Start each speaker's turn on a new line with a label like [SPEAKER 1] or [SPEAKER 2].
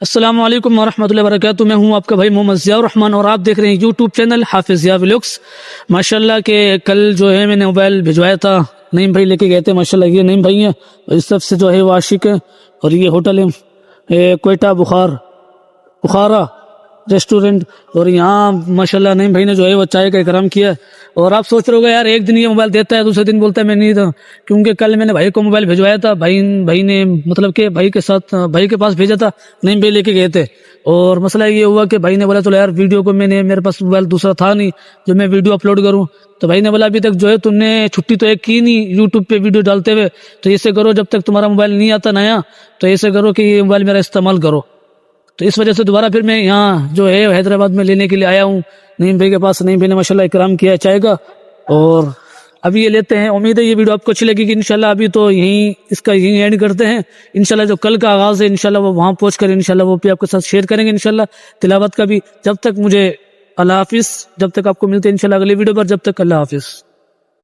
[SPEAKER 1] السلام علیکم ورحمۃ اللہ وبرکاتہ. میں ہوں آپ کا بھائی محمد ضیاء الرحمن اور آپ دیکھ رہے ہیں یوٹیوب چینل حافظ ضیاء ولاگس. ماشاءاللہ کہ کل جو ہے میں نے موبائل بھجوایا تھا, نعیم بھائی لے کے گئے تھے. ماشاءاللہ یہ نعیم بھائی ہیں اور اس طرف سے جو ہے وہ عاشق ہے, اور یہ ہوٹل ہے کوئٹہ بخارا ریسٹورنٹ. اور یہاں ماشاءاللہ نعیم بھائی نے جو ہے وہ چائے کا اکرام کیا. اور آپ سوچ رہے ہو گے یار ایک دن یہ موبائل دیتا ہے دوسرے دن بولتا ہے میں نہیں تھا, کیونکہ کل میں نے بھائی کو موبائل بھجوایا تھا. بھائی نے مطلب کہ بھائی کے پاس بھیجا تھا, نعیم بھائی لے کے گئے تھے. اور مسئلہ یہ ہوا کہ بھائی نے بولا چلو یار ویڈیو کو میرے پاس موبائل دوسرا تھا نہیں جو میں ویڈیو اپلوڈ کروں. تو بھائی نے بولا ابھی تک جو ہے تم نے چھٹی تو ایک کی نہیں یوٹیوب پہ ویڈیو ڈالتے ہوئے, تو ایسے کرو جب تک تمہارا موبائل نہیں آتا نیا تو ایسے کرو کہ یہ موبائل میرا استعمال کرو. تو اس وجہ سے دوبارہ پھر میں یہاں جو ہے حیدرآباد میں لینے کے لیے آیا ہوں نعیم بھائی کے پاس. نعیم بھائی نے ماشاءاللہ اکرام کیا چائے کا, اور ابھی یہ لیتے ہیں. امید ہے یہ ویڈیو آپ کو اچھی لگے گی انشاءاللہ. ابھی تو اس کا یہیں اینڈ کرتے ہیں. انشاءاللہ جو کل کا آغاز ہے انشاءاللہ وہ وہاں پہنچ کر انشاءاللہ وہ بھی آپ کے ساتھ شیئر کریں گے انشاءاللہ, تلاوت کا بھی. جب تک مجھے اللہ حافظ, جب تک آپ کو ملتے ہیں انشاءاللہ اگلی ویڈیو پر. جب تک اللہ حافظ.